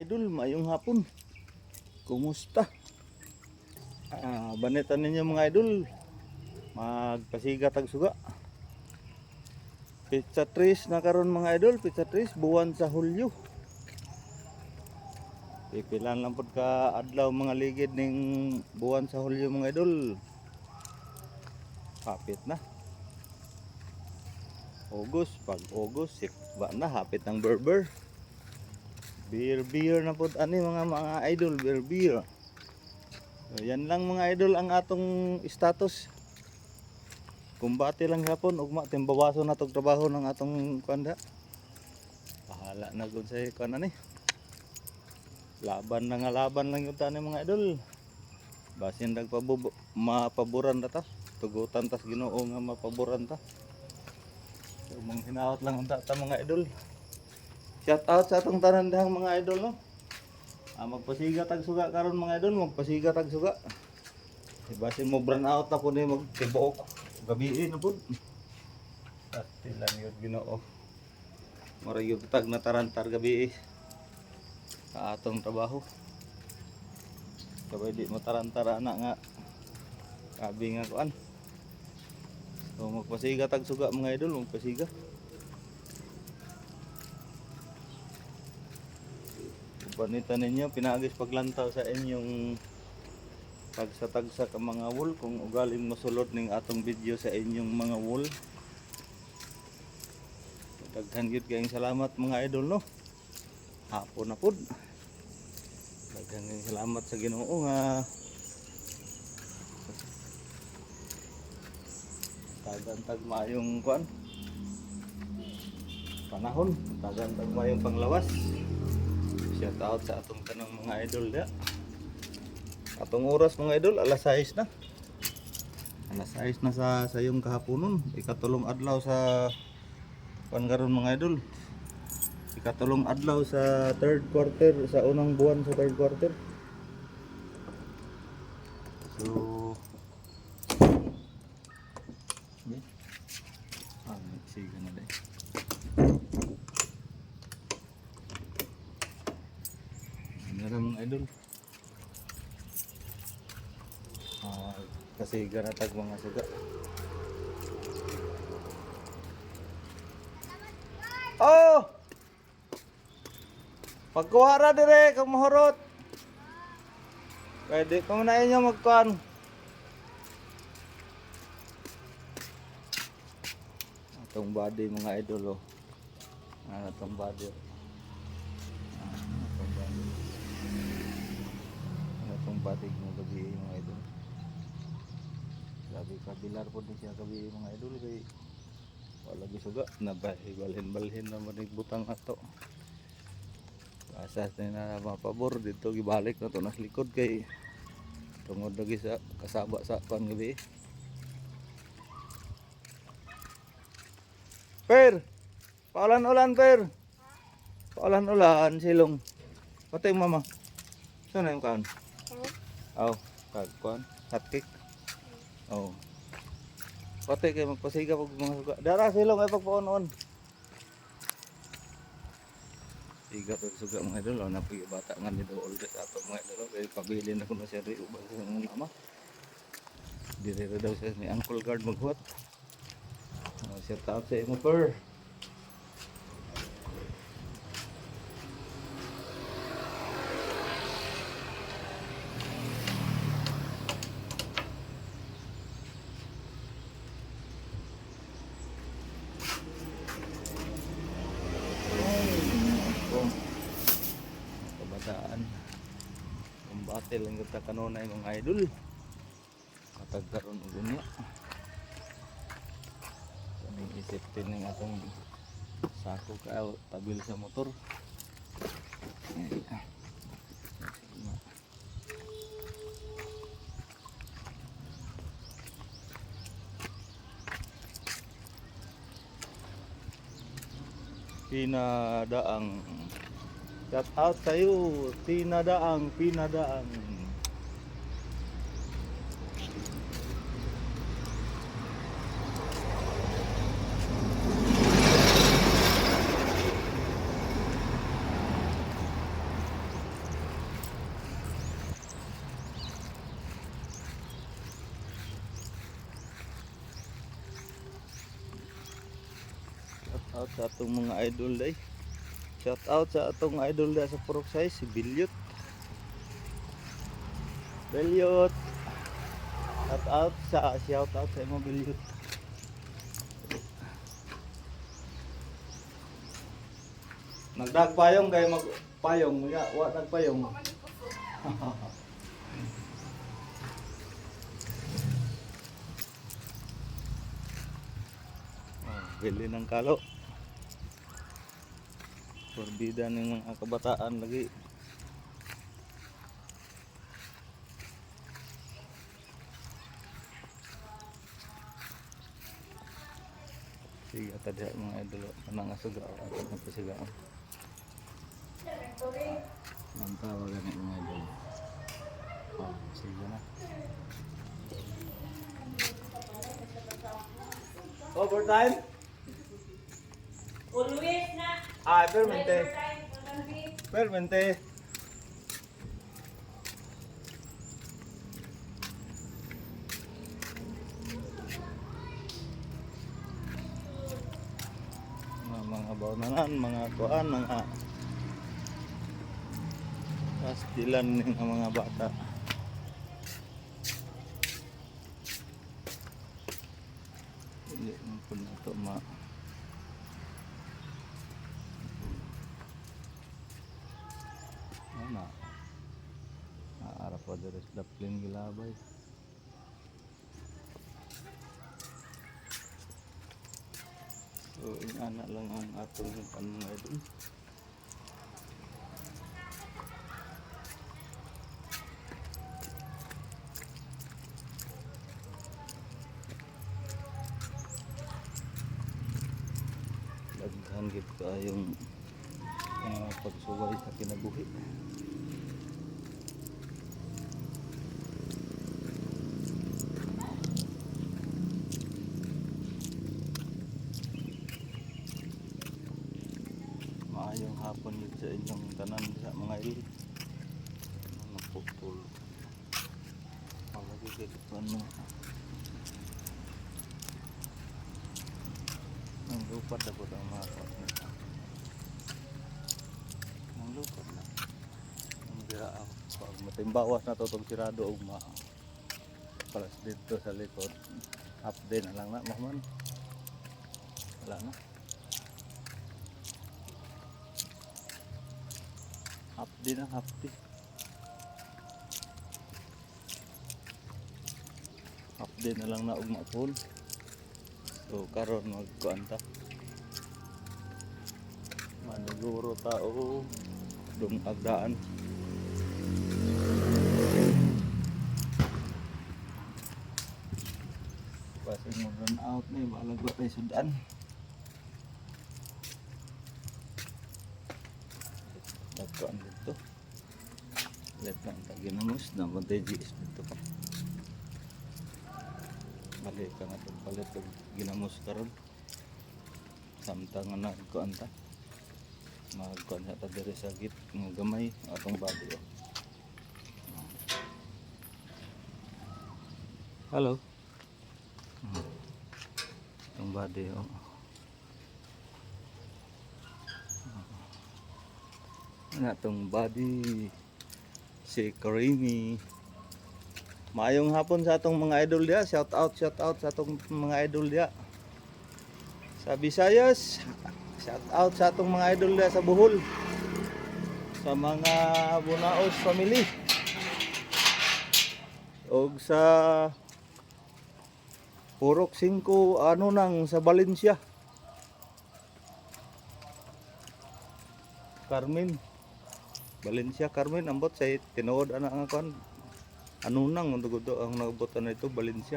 Idol, mayong hapon. Kumusta? Banitan ninyo mga idol. Magpasiga tag suga. Pizza trees na karon mga idol, pizza trees buwan sa Hulyo. Pipilan lang pod ka adlaw mga ligid ning buwan sa Hulyo mga idol. Hapit na. August, pag August, ba na hapit ng Berber. Beer na pod ani mga idol, beer. So, yan lang mga idol ang atong status. Kumbati lang hapon ugma timbawaso na tog trabaho ng atong kuanda. Bahala na gud sa kuan ani. Laban lang yung tani mga idol. Basin dag mapaboran ta. Tugutan tas Ginoo nga mapaboran ta. So mong hinaot lang unta ta mga idol. Shout out sa atong tanan dihang mga idol no. Magpasiga tag suga karon mga idol, magpasiga tag suga. Basin mo burn out na po ni magtibuok gabi na pud. At tilan yun Ginoo. Mura yung tag na tarantar gabi sa atong trabaho. Sabay di matarantara na nga kabi nga kuan. So magpasiga tag suga mga idol, magpasiga. Panitan ninyo, pinagis paglantaw sa inyong tagsa-tagsa ka mga wool kung ugaling masulod ning atong video sa inyong mga wool. Daghan gyud kayong salamat mga idol no. Hapon na pud. Daghan kayong salamat sa Ginoo nga tagan-tag maayong kuan. Panahon, tagan-tag maayong panglawas. Shout out sa atong tanang mga idol ya. Atong oras mga idol alas 6 na. Alas 6 na sa sayong kahaponon. Ikatulong adlaw sa pangaron mga idol. Ikatulong adlaw sa third quarter, sa unang buwan sa third quarter. So sige na dai. Meron mga idol. Kasi ganatag mga suga. Oh! Pagkuwara dire kung mahurot. Pwede kung na inyo magkuhan. Atong body mga idol oh. Atong body. Atong body mo gabi mga idol. Grabe kabilar po din siya gabi mga idol kay wala gisuga na balhin naman butang ato. Asas na mapabor dito gibalik na to nas likod kay tungod lagi sa kasaba sa pan gabi. Per, paulan-ulan per. Paulan-ulan silong. Patay mama. Saan na yung kaon? Oh, kagkuan, hotcake. Oh. Patay kay magpasiga pag mga suga. Dara silong ay pagpaon-on. Siga pag suga mga idol, na pag bata nga nito ulit ato mga idol. Kaya pabilin ako na siya rin ubang sa mga mama. Dire daw siya ni Uncle Guard maghuot. Shout out sa imo per. Kabataan. Kumbate lang kita kanunay mga idol. Katagkaroon ulo niya. Kaming isip din ng atong sako ka tabil sa motor. Pinadaang shout out sa'yo, pinadaang out sa atong mga idol day. Shout out sa atong idol day sa Purok Size, si Bilyot. Bilyot. Shout out sa imong Bilyot. Nagdagpayong kay magpayong ya, wa nagpayong. Bili ng kalo. Forbida ng mga kabataan lagi. Sige tadi mga idol, kanang asuga ako ng pasigaan. Mantawa ganit mga idol. Oh, sige na. Overtime? Always na. Permente. Permente. Mga baunanan, mga kuan, mga pastilan ng mga bata. Hindi po na ito naarap pa deres daplin gilabay. So ingana lang ang atong mga idol. Daghan gid kayong pagsuway sa kinabuhi. Maayong hapon yun sa inyong tanan sa mga idol. Naputol. Malagi kayo ano. Ang lupad ako ang mga kapatid. Ang lupad na. Ang dira ako. Pag matimbawas na tutong sirado o palas dito sa likod. Half day na lang na mahman. Wala na. Half day na half day. Half day na lang na ugma full. So karon magkuanta. Manuguro tao dum agdaan. Pasig mo run out ni balag ba tayo sudan. Dagkuan dito. Let lang taginamos na montages dito pa. Balik ka na ito, balik ito ginamos karon. Samtang na nagkuan ta. Magkuan sa tadiri sa git ng gamay atong body. Hello. Atong body oh. Atong body si Karimi. Maayong hapon sa atong mga idol dia. Shout out sa atong mga idol dia. Sa Visayas, shout out sa atong mga idol dia sa Bohol. Sa mga Bunaos family. Og sa Purok 5 ano nang sa Valencia. Carmen. Valencia Carmen ambot sa tinuod ana ang kon. Ano nang undugudo ang nagbutan na ito Valencia.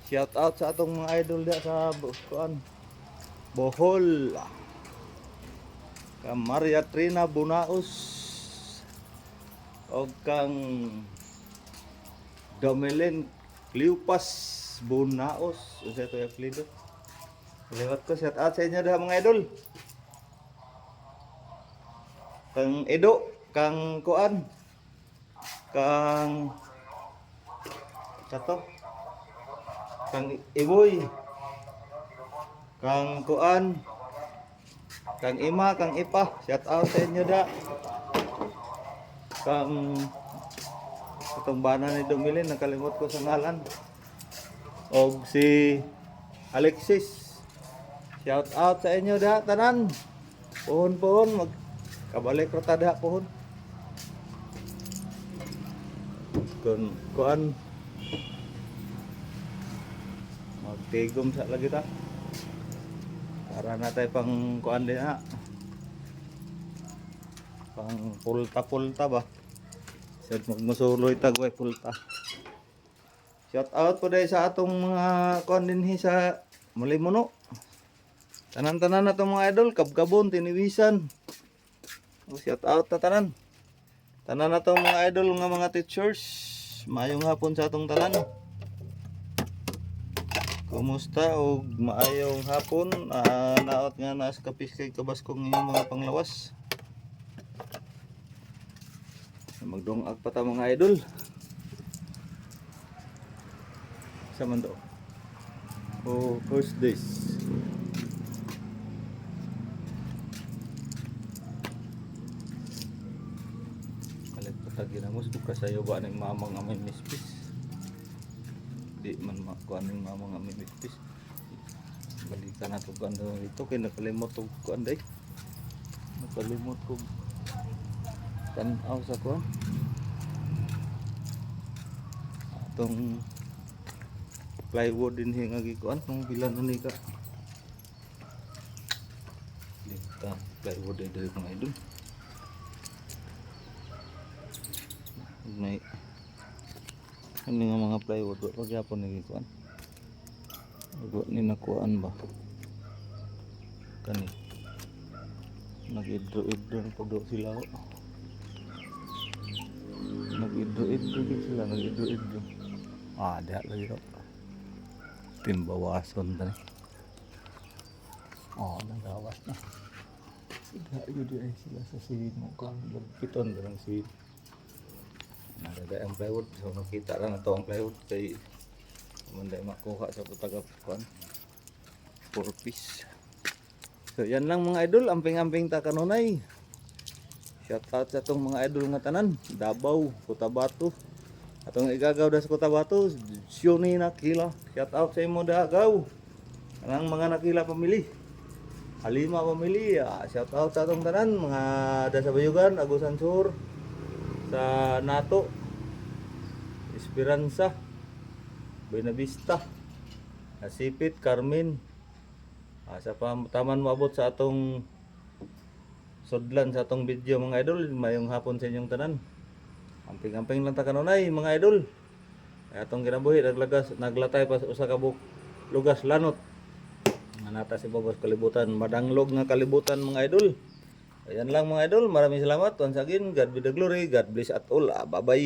Shout out sa atong mga idol dia sa kuan Bohol. Kang Maria Trina Bunaos og kang Domelin Cleopas Bunaos. Usa to apelyido. Lewat ko shout out sa inyo diha mga idol. Kang Edo, kang kuan kang kato kang Iboy Kang Kuan, Kang Ima, Kang Ipa, shout out sa inyo da. Kang itong bana ni Dumilin, nakalimot ko sa ngalan. Og si Alexis, shout out sa inyo da tanan. Puhon mag kabalik ra ta da puhon. Kuan magtigom sa lagi ta. Para na tayo pang kuan din ha. Pang pulta ba. Sad magmusuloy tagway pulta. Shout out po dahil sa atong mga kuan dinhi sa Malimuno. Tanan-tanan na itong mga idol, kabkabon, tiniwisan. Shout out na tanan. Tanan na itong mga idol nga mga teachers. Maayong hapon sa atong tanan. Kumusta o maayong hapon? Naot nga na sa kapis kay kabaskong inyong mga panglawas. Magdungag pa ta mga idol. Sa man to? Oh, first days. Kalit pa ta ginamos buka sayo ba ning mamang amay mispis. Di man makuan ning mamang amay mispis. Balikan na to kuan dito kay nakalimot og kuan day. Nakalimot ko tan-aw sa kuan. Atong plywood din nga gikuan nung bilan ni ka. Lita plywood dari mga idol. May ano nga mga plywood wa pagyapon ni gikuan. Wa ni nakuan ba. Kani. Nag-idro-idro na pagdo sila ho. Nag-idro-idro sila, nag-idro-idro. Diha lagi ho. Timbawason tani. Nagawas na. Diha yun ay sila sa sino kang piton lang si. Nagada ang plywood, so nakita lang ito ang plywood kay manday makuha sa putaga kuan. 4 piece. So yan lang mga idol, amping-amping ta kanunay. Shout out sa tong mga idol nga tanan, Davao, Cotabato. Atong igagaw da sa Cotabato, Sioni Nakila. Shout out sa imo dagaw. Kanang mga Nakila pamili. Halima pamili, shout out sa atong tanan mga da sa Bayugan, Agusan Sur, sa Nato, Esperanza, Buenavista, Nasipit, Carmen. Sa taman maabot sa atong sudlan sa atong video mga idol, mayong hapon sa inyong tanan. Amping-amping lang ta kanunay mga idol. Ay atong ginabuhi naglatay pa sa usa ka lugas lanot. Nata si Bogos kalibutan, madanglog nga kalibutan mga idol. Ayan lang mga idol, maraming salamat once again. God be the glory, God bless at all. Bye bye.